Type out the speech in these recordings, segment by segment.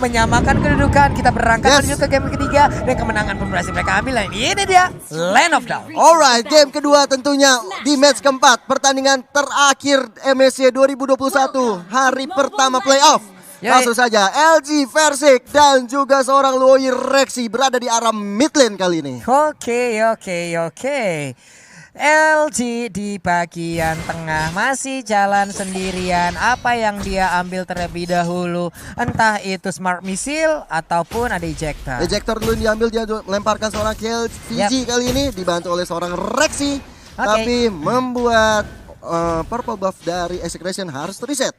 menyamakan kedudukan. Kita berangkat menuju ke game ketiga dan kemenangan pun berhasil mereka ambil. Dan ini dia Land of Dawn. Alright, game kedua tentunya di match keempat pertandingan terakhir MSC 2021 hari pertama playoff. Langsung saja LG Versik dan juga seorang Luoyi Rexy berada di arah mid lane kali ini. Oke. LG di bagian tengah masih jalan sendirian. Apa yang dia ambil terlebih dahulu, entah itu smart missile ataupun ada ejector. Ejector dulu yang diambil, dia melemparkan seorang KLVG kali ini dibantu oleh seorang Rexy. Tapi membuat purple buff dari Execration harus reset.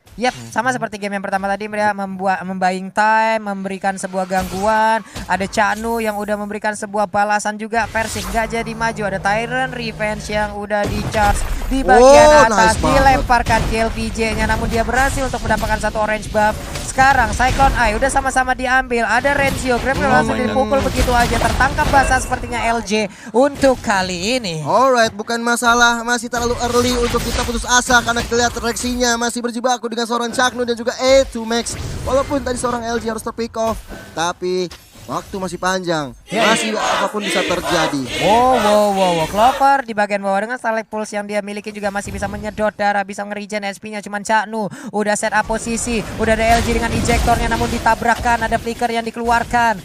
Sama seperti game yang pertama tadi, mereka membaying time, memberikan sebuah gangguan. Ada Chanu yang udah memberikan sebuah balasan juga. Versik gak jadi maju. Ada Tyrant Revenge yang udah di charge di bagian atas, dilemparkan kill VJ-nya, namun dia berhasil untuk mendapatkan satu orange buff. Sekarang Cyclone Eye udah sama-sama diambil. Ada Renzio, Grabner langsung dipukul begitu aja. Tertangkap basah sepertinya LJ untuk kali ini. Alright, bukan masalah, masih terlalu early untuk kita putus asa karena kita lihat Rexinya masih berjibaku dengan seorang Chaknu dan juga A2 Max. Walaupun tadi seorang LG harus terpick off, tapi waktu masih panjang, masih apapun bisa terjadi. Wow. Clover di bagian bawah dengan Starlight Pulse yang dia miliki juga masih bisa menyedot darah, bisa nge-regen SP-nya. Cuman Chaknu udah set up posisi, udah ada LG dengan ejectornya, namun ditabrakkan, ada flicker yang dikeluarkan.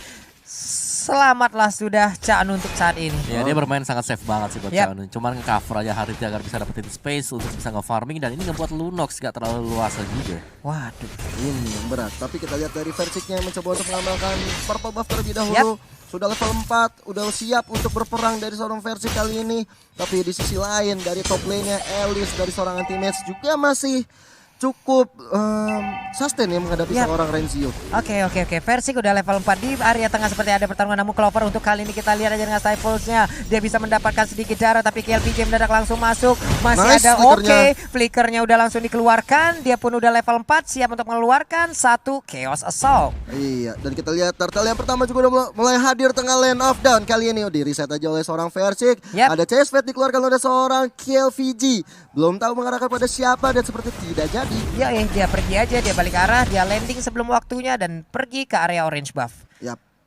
Selamatlah sudah Chaknu untuk saat ini. Ya, dia bermain sangat safe banget sih buat Chaknu. Cuman nge-cover aja Haritya agar bisa dapetin space untuk bisa nge-farming, dan ini ngebuat Lunox gak terlalu luasa juga. Waduh, ini yang berat. Tapi kita lihat dari Versiknya mencoba untuk mengamalkan purple buff terlebih dahulu. Sudah level 4, udah siap untuk berperang dari seorang Versik kali ini. Tapi di sisi lain dari top lane-nya Alice dari seorang anti-match juga masih cukup sustain ya menghadapi seorang Renzio. Oke. Versik udah level 4 di area tengah seperti ada pertarungan, namun Clover untuk kali ini kita lihat aja dengan Stifles-nya. Dia bisa mendapatkan sedikit darah, tapi KLPJ mendadak langsung masuk. Masih ada flickernya udah langsung dikeluarkan. Dia pun udah level 4 siap untuk mengeluarkan satu Chaos Assault. Iya, dan kita lihat turtle yang pertama juga udah mulai hadir tengah Land of Dawn. Kali ini di reset aja oleh seorang Versik. Ada Chase Fate dikeluarkan oleh seorang KLVG. Belum tahu mengarahkan pada siapa dan seperti tidak jadi. Dia pergi aja, dia balik arah, dia landing sebelum waktunya dan pergi ke area orange buff.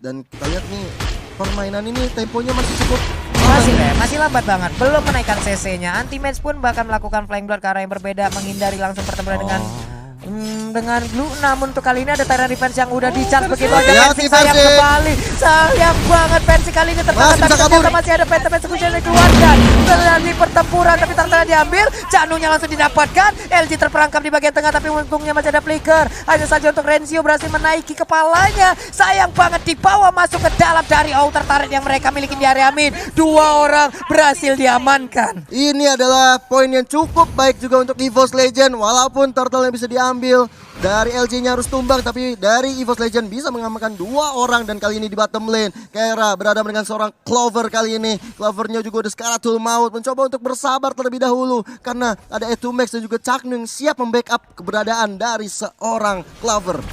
Dan kita lihat nih permainan ini temponya masih cukup masih lambat banget, belum menaikkan CC-nya. Anti-match pun bahkan melakukan flying blood ke arah yang berbeda, menghindari langsung pertempuran dengan Blue. Namun untuk kali ini ada Tyrant Revenge yang udah di-charge begitu aja. Versik sayang kembali, sayang banget Versik kali ini tertangkap, tapi ternyata masih ada Phantom Execution yang dikeluarkan. Terjadi pertempuran tapi Tartana diambil, Chaknu-nya langsung didapatkan. LG terperangkap di bagian tengah tapi untungnya masih ada flicker. Hanya saja untuk Renzio berhasil menaiki kepalanya. Sayang banget dibawa masuk ke dalam dari outer turret yang mereka miliki di area mid. Dua orang berhasil diamankan. Ini adalah poin yang cukup baik juga untuk EVOS Legend. Walaupun turtle yang bisa diambil dari LG-nya harus tumbang, tapi dari EVOS Legend bisa mengamankan dua orang. Dan kali ini di bottom lane Kera berada dengan seorang Clover kali ini. Clovernya juga udah Skaratul Maut mencoba untuk bersabar terlebih dahulu karena ada E2 Max dan juga Chaknu yang siap membackup keberadaan dari seorang Clover.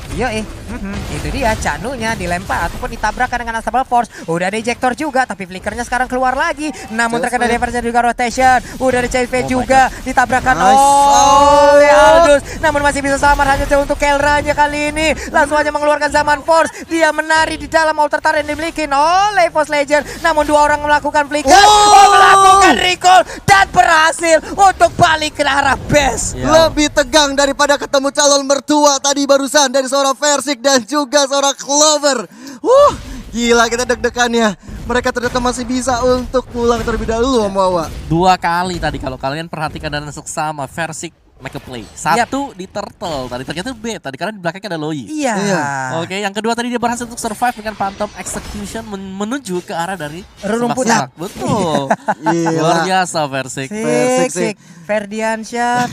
Itu dia Chaknu-nya dilempar ataupun ditabrakkan dengan Unstoppable Force. Udah ada ejector juga tapi flickernya sekarang keluar lagi. Namun terkena diverse juga rotation. Udah ada CV juga ditabrakkan oleh Aldous. Namun masih bisa samar hanya untuk Kelranya kali ini. Langsung aja mengeluarkan Zaman Force. Dia menari di dalam outer turret yang dimiliki oleh EVOS Legend. Namun dua orang melakukan flicker, melakukan recall dan berhasil untuk balik ke arah base. Lebih tegang daripada ketemu calon mertua tadi barusan dari seorang Versik dan juga seorang Clover. Gila kita deg-degannya. Mereka ternyata masih bisa untuk pulang terlebih dahulu Mawa. Dua kali tadi kalau kalian perhatikan dan seksama Versik make a play. Satu di turtle tadi, ternyata B tadi karena di belakangnya ada Luoyi. Oke, yang kedua tadi dia berhasil untuk survive dengan Phantom Execution menuju ke arah dari rumputan. Betul. Luar biasa Versik. Ferdiansyah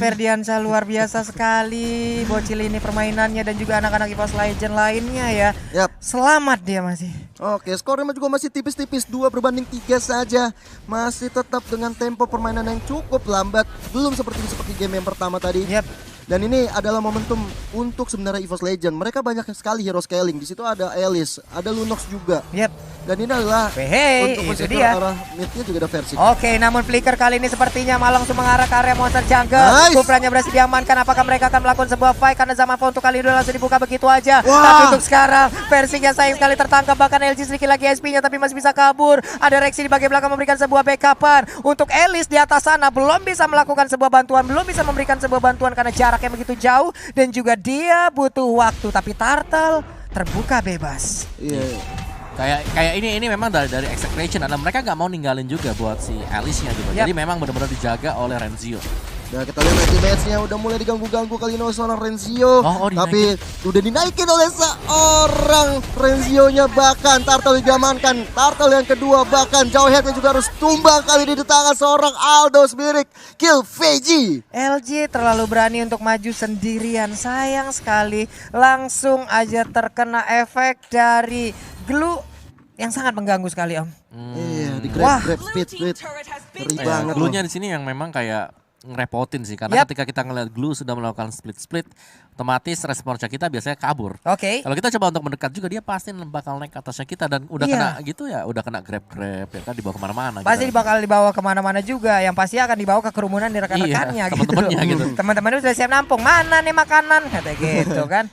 luar biasa sekali. Bocil ini permainannya dan juga anak-anak EVOS Legend lainnya ya. Selamat dia masih. Oke, skornya juga masih tipis-tipis 2/3 saja. Masih tetap dengan tempo permainan yang cukup lambat. Belum seperti game yang pertama tadi. Dan ini adalah momentum untuk sebenarnya EVOS Legend. Mereka banyak sekali hero scaling. Di situ ada Alice, ada Lunox juga. Dan ini adalah untuk itu dia. arah midnya juga ada versi. Oke, namun Flicker kali ini sepertinya malah langsung mengarah ke area monster jungle. Kufranya berhasil diamankan. Apakah mereka akan melakukan sebuah fight? Karena Zamafa untuk kali ini udah langsung dibuka begitu aja. Tapi untuk sekarang, versinya sayang sekali tertangkap. Bahkan LG sedikit lagi SP-nya tapi masih bisa kabur. Ada Rexy di bagian belakang memberikan sebuah backupan. Untuk Alice di atas sana belum bisa melakukan sebuah bantuan. Belum bisa memberikan sebuah bantuan karena jaraknya begitu jauh. Dan juga dia butuh waktu. Tapi Turtle terbuka bebas. Kayak ini memang dari Execration, dan mereka nggak mau ninggalin juga buat si Alice-nya gitu. Jadi memang benar-benar dijaga oleh Renzio. Nah, kita lihat match-nya udah mulai diganggu-ganggu kali ini oleh seorang Renzio. Tapi udah dinaikin oleh seorang Renzio-nya, bahkan Turtle diamankan. Turtle yang kedua bahkan jauh headnya juga harus tumbang kali ini di tangan seorang Aldo Spirit. Kill Veggie. LG terlalu berani untuk maju sendirian, sayang sekali. Langsung aja terkena efek dari glue yang sangat mengganggu sekali, Om. Iya, di grab speed. Ngeri banget. Glue-nya di sini yang memang kayak ngerepotin sih, karena ketika kita ngeliat glue sudah melakukan split, otomatis responnya kita biasanya kabur. Kalau kita coba untuk mendekat juga, dia pasti bakal naik ke atasnya kita, dan udah kena gitu ya, udah kena grab ya kan, dibawa kemana-mana. Pasti bakal dibawa kemana-mana juga, yang pasti akan dibawa ke kerumunan di rekan-rekannya teman-temannya gitu. Teman-temannya sudah siap nampung, mana nih makanan, kata gitu kan.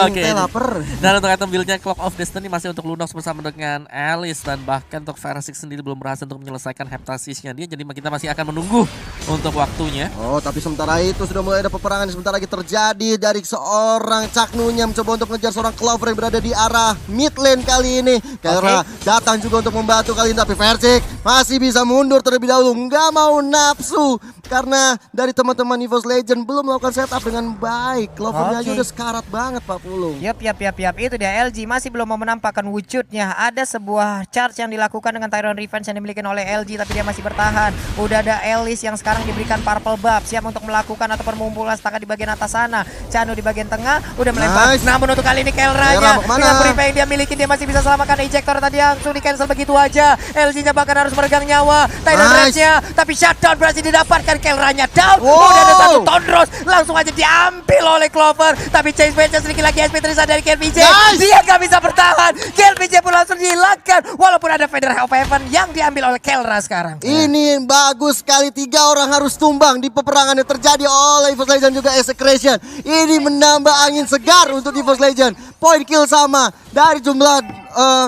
Oke, lapar. Dan untuk item build-nya Clock of Destiny masih untuk Lunox bersama dengan Alice, dan bahkan untuk Verasik sendiri belum berhasil untuk menyelesaikan heptasisnya dia, jadi kita masih akan menunggu untuk waktunya. Oh, tapi sementara itu sudah mulai ada peperangan sebentar lagi terjadi dari seorang Caknunya mencoba untuk mengejar seorang Clover yang berada di arah mid lane kali ini. Karena datang juga untuk membantu kali ini, tapi Versik masih bisa mundur terlebih dahulu, nggak mau nafsu karena dari teman-teman EVOS Legend belum melakukan setup dengan baik. Clovernya aja udah sekarat banget Pak Pulung. Yap, itu dia. LG masih belum mau menampakkan wujudnya. Ada sebuah charge yang dilakukan dengan Tyrant Revenge yang dimiliki oleh LG, tapi dia masih bertahan. Udah ada Alice yang sekarang diberikan purple buff, siap untuk melakukan atau memulai staka di bagian atas sana. Chanu di bagian tengah udah melempar. Namun untuk kali ini Kelranya dengan brief yang dia miliki, dia masih bisa selamatkan ejector, tadi langsung di cancel begitu aja. LG-nya bahkan harus meregang nyawa. Tyrant Rage-nya tapi shutdown berhasil didapatkan. Kelranya down. Udah ada satu Tondros, langsung aja diambil oleh Clover. Tapi Chase Bench sedikit lagi SP Trisa dari KLPJ. Dia gak bisa bertahan. KLPJ pun langsung dihilangkan. Walaupun ada Feather of Heaven yang diambil oleh Kelra sekarang. Ini bagus sekali, 3 orang harus tumbang di peperangan yang terjadi oleh EVOS Legend juga Execration. Ini menambah angin segar untuk EVOS Legend. Point kill sama, dari jumlah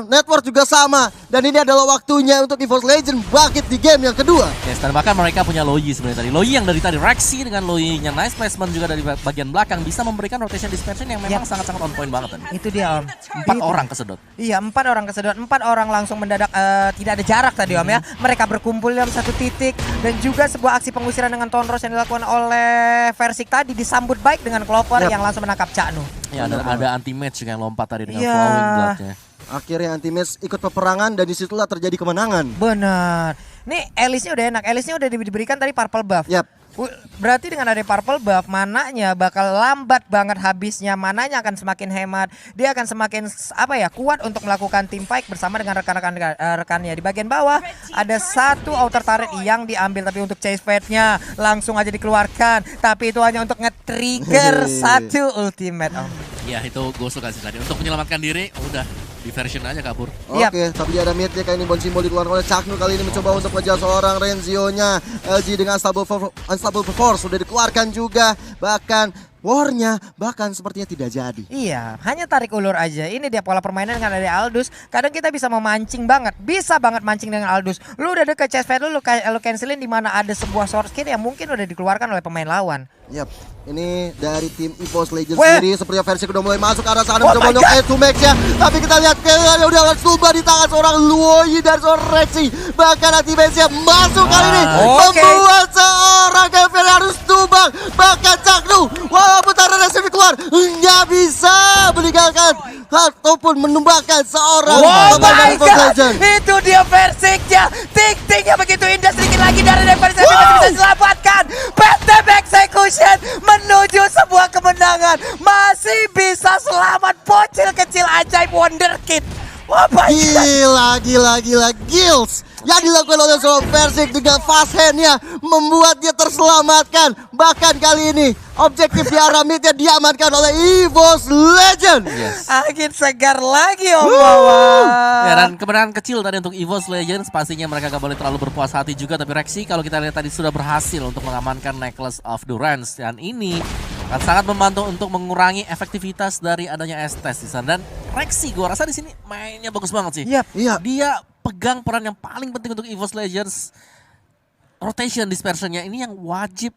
network juga sama, dan ini adalah waktunya untuk EVOS Legend bangkit di game yang kedua. Dan bahkan mereka punya Loyi sebenarnya tadi. Loyi yang dari tadi Rexy dengan Loyi-nya nice placement juga dari bagian belakang bisa memberikan rotation dispersion yang memang sangat-sangat on point banget tadi. Itu dia, Om. 4 orang kesedot. Iya, 4 orang kesedot. 4 orang langsung mendadak tidak ada jarak tadi, Om ya. Mereka berkumpul dalam satu titik, dan juga sebuah aksi pengusiran dengan Tondros yang dilakukan oleh Versik tadi disambut baik dengan Clover yang langsung menangkap Caknu. Ya, ada anti-match yang lompat tadi dengan flowing blood-nya. Akhirnya anti-match ikut peperangan, dan disitulah terjadi kemenangan. Benar. Nih Alice-nya udah enak. Alice-nya udah diberikan tadi purple buff. Berarti dengan ada purple buff, mananya bakal lambat banget habisnya. Mananya akan semakin hemat. Dia akan semakin kuat untuk melakukan team fight bersama dengan rekan-rekannya. Di bagian bawah ada satu outer turret yang diambil, tapi untuk chase fate-nya langsung aja dikeluarkan. Tapi itu hanya untuk nge-trigger satu ultimate, Om. Ya, itu gue suka sih tadi. Untuk menyelamatkan diri udah di version aja kabur. Oke, tapi dia ada mid-nya kayak ini. Bon Simbol dikeluarkan oleh Caknu kali ini mencoba untuk mengejar seorang Renzio-nya. LG dengan Unstoppable Force sudah dikeluarkan juga. Bahkan war-nya bahkan sepertinya tidak jadi. Iya, hanya tarik ulur aja. Ini dia pola permainan dengan ada Aldous. Kadang kita bisa memancing banget. Bisa banget mancing dengan Aldous. Lu udah deket chest fade lu cancelin di mana ada sebuah source kill yang mungkin udah dikeluarkan oleh pemain lawan. Yap, ini dari tim EVOS Legends sendiri sepertinya versi udah mulai masuk ke arah sana mencoba untuk add to max-nya. Tapi kita lihat kayaknya udah langsung tumbang di tangan seorang Luoyi dan seorang Rexy. Bahkan anti-match-nya masuk kali ini, membuat seorang Kevin harus tumbang. Bahkan Caknu walaupun taruh Rexy keluar nggak bisa meninggalkan ataupun menumbangkan seorang pemain EVOS Legends. Itu dia Versiknya. Tik-tiknya begitu indah, sedikit lagi dari Versi masih bisa diselamatkan. PTB Execution menuju sebuah kemenangan. Masih bisa selamat, bocil kecil ajaib wonderkid. Gila Gills. yang dilakukan oleh seorang Versik dengan fast hand-nya membuat dia terselamatkan. Bahkan kali ini objektif di arah mid-nya diamankan oleh EVOS Legend. Angin segar lagi Om Wawan. Ya, dan kemenangan kecil tadi untuk EVOS Legends, pastinya mereka gak boleh terlalu berpuas hati juga. Tapi Rexy kalau kita lihat tadi sudah berhasil untuk mengamankan Necklace of Durance, dan ini akan sangat membantu untuk mengurangi efektivitas dari adanya Estes di sana. Dan Rexy gua rasa di sini mainnya bagus banget sih. Iya. Dia pegang peran yang paling penting untuk EVOS Legends. Rotation dispersionnya ini yang wajib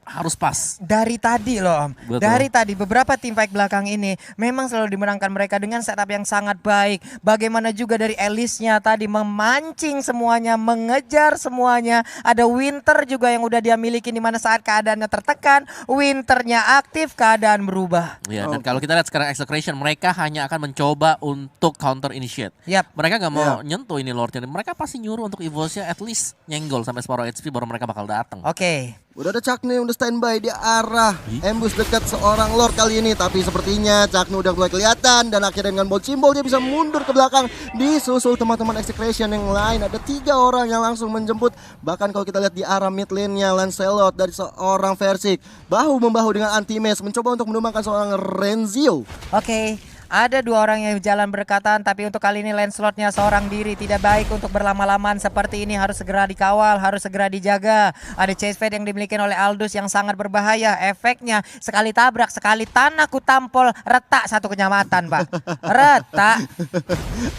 harus pas. Dari tadi loh Om. Betul. Dari tadi beberapa tim fight belakang ini memang selalu dimenangkan mereka dengan setup yang sangat baik. Bagaimana juga dari Elisnya tadi memancing semuanya, mengejar semuanya. Ada Winter juga yang udah dia miliki, di mana saat keadaannya tertekan, Winternya aktif, keadaan berubah. Ya, dan kalau kita lihat sekarang Execration, mereka hanya akan mencoba untuk counter initiate. Yap. Mereka nggak mau nyentuh ini Lordnya. Mereka pasti nyuruh untuk EVOS-nya at least nyenggol sampai separuh HP baru mereka bakal datang. Oke. Udah ada Caknu yang udah standby di arah ambush dekat seorang Lord kali ini. Tapi sepertinya Caknu udah mulai kelihatan. Dan akhirnya dengan bolt simbol dia bisa mundur ke belakang. Disusul teman-teman Execration yang lain. Ada 3 orang yang langsung menjemput. Bahkan kalau kita lihat di arah mid lane-nya Lancelot dari seorang Versik, bahu-membahu dengan Anti-Mage mencoba untuk menumbangkan seorang Renzio. Oke. Ada 2 orang yang jalan berdekatan, tapi untuk kali ini Lancelotnya seorang diri. Tidak baik untuk berlama-lamaan seperti ini, harus segera dikawal, harus segera dijaga. Ada chase fade yang dimiliki oleh Aldous yang sangat berbahaya. Efeknya sekali tabrak, sekali tanah ku tampol, retak satu kecamatan Pak. Retak.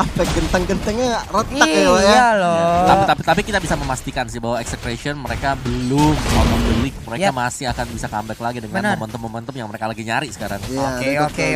Apa genteng-gentengnya retak ya Pak ya? Iya loh. Tapi kita bisa memastikan sih bahwa Execration mereka belum out of the league. Mereka masih akan bisa comeback lagi dengan momentum-momentum yang mereka lagi nyari sekarang. Oke.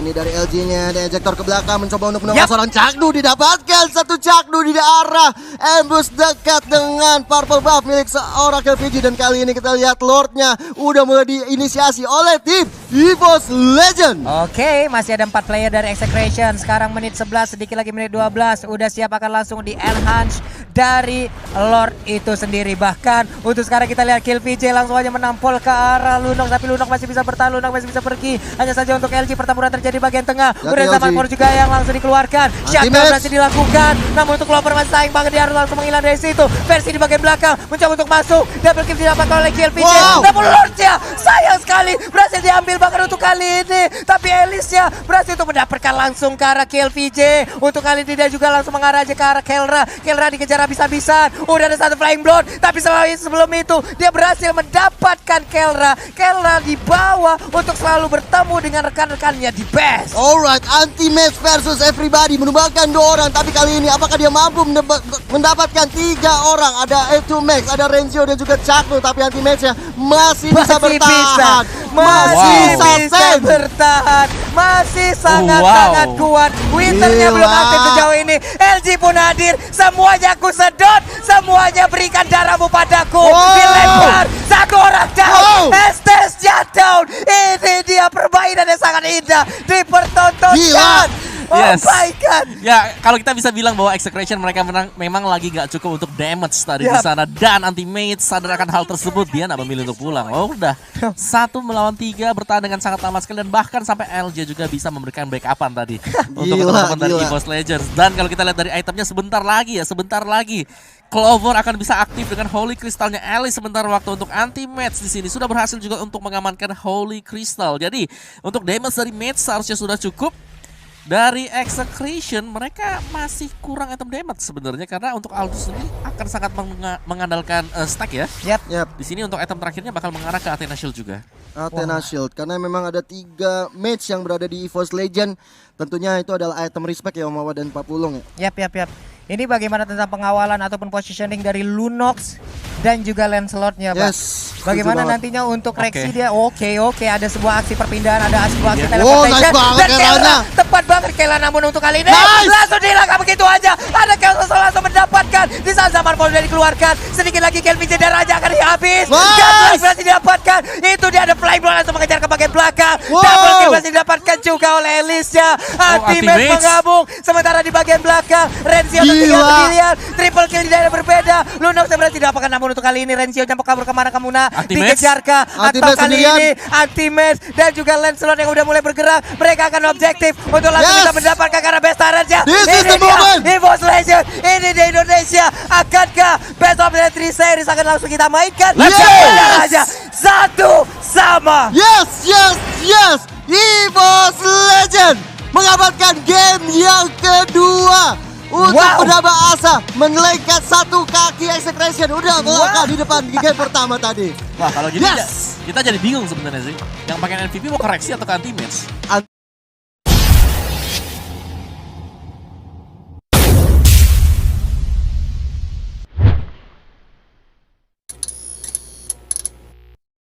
Ini dari LG-nya, ada ejector ke belakang mencoba untuk menemukan seorang Caknu, didapatkan satu Caknu di arah ambush dekat dengan purple buff milik seorang KVG. Dan kali ini kita lihat Lordnya udah mulai diinisiasi oleh tim EVOS Legend. Oke, masih ada 4 player dari Execration. Sekarang menit 11, sedikit lagi menit 12. Udah siap akan langsung di enhance dari Lord itu sendiri. Bahkan untuk sekarang kita lihat Kill VJ langsung aja menampol ke arah Lunok. Tapi Lunok masih bisa bertahan, Lunok masih bisa pergi. Hanya saja untuk LG pertempuran terjadi bagian tengah. Udah sama Mor juga yang langsung dikeluarkan. Shutdown berhasil dilakukan. Namun untuk Clover masih saing banget, dia harus langsung menghilang dari situ. Versi di bagian belakang mencoba untuk masuk. Double kill didapatkan oleh Kill VJ. Namun Lordnya sayang sekali berhasil diambil bahkan untuk kali ini. Tapi Elisnya berhasil untuk mendapatkan langsung ke arah Kill VJ. Untuk kali ini dia juga langsung mengarah aja ke arah Kelra. Kelra dikejar habis-habisan. Udah ada satu flying blood. Tapi sebelum itu dia berhasil mendapatkan Kelra. Kelra di bawah untuk selalu bertemu dengan rekan-rekannya di best. Alright, Anti-Mage versus everybody menumbangkan 2 orang. Tapi kali ini apakah dia mampu mendapatkan 3 orang? Ada F2 Max, ada Renzio dan juga Caknu. Tapi Anti-Mage-nya masih bisa bertahan. Masih bisa bertahan. Masih sangat-sangat kuat. Winternya belum aktif sejauh ini. LG pun hadir. Semuanya aku sedot. Semuanya berikan darahmu padaku. Dilempar. 1 orang down. Estes down. Ini dia permainan yang sangat indah dipertontonkan. Yes. Oh my God. Ya, kalau kita bisa bilang bahwa Execration mereka memang lagi gak cukup untuk damage tadi di sana. Dan Anti-Mage sadar akan hal tersebut, dia gak memilih untuk pulang. Oh udah, 1 melawan 3 bertahan dengan sangat lama sekali. Dan bahkan sampai LJ juga bisa memberikan backupan tadi untuk teman-teman dari EVOS Legends. Dan kalau kita lihat dari itemnya sebentar lagi Clover akan bisa aktif dengan Holy Crystal-nya Alice sebentar waktu. Untuk Anti-Mage di sini sudah berhasil juga untuk mengamankan Holy Crystal. Jadi untuk damage dari Mage seharusnya sudah cukup. Dari Execration mereka masih kurang item damage sebenarnya, karena untuk Aldous sendiri akan sangat mengandalkan stack ya. Yap. Di sini untuk item terakhirnya bakal mengarah ke Athena Shield juga. Athena Shield, karena memang ada 3 mage yang berada di EVOS Legend. Tentunya itu adalah item respect ya Om Wawa dan Pak Pulung ya. Yap. Ini bagaimana tentang pengawalan ataupun positioning dari Lunox dan juga Lancelotnya, Pak? Yes. Bagaimana nantinya untuk Rexy dia? Oke, ada sebuah aksi perpindahan, ada sebuah aksi nice teleportation. banget Dan Kelra, tepat banget Kelra, namun untuk kali ini langsung dihilangkan begitu aja. Ada Kelra langsung mendapatkan di saat zaman sudah dikeluarkan. Sedikit lagi Kelvin dan Raja akan habis. Double berhasil didapatkan. Itu dia ada flying blow langsung mengejar ke bagian belakang. Double kill berhasil didapatkan juga oleh Elisnya. Anti-Mage menggabung. Sementara di bagian belakang Renzio tertinggal sendirian. Triple kill di daerah berbeda. Lunox berhasil didapatkan, namun untuk kali ini Renzio nyampe kabur kemana-kemana. Dikejar kah? Atau kali ini Anti-Mage dan juga Lancelot yang udah mulai bergerak. Mereka akan objektif untuk langsung bisa mendapatkan karena best talentnya. This is the moment. EVOS Legends ini di Indonesia Akankah Best of the 3 series akan langsung kita mainkan? Yes! Aja 1-1. Yes. EVOS Legend mengamankan game yang kedua untuk menambah asa, menelengkat satu kaki Execration. Udah melangkah di depan di game pertama tadi. Wah, kalau gini kita jadi bingung sebenarnya sih. Yang pakai MVP mau koreksi atau anti match?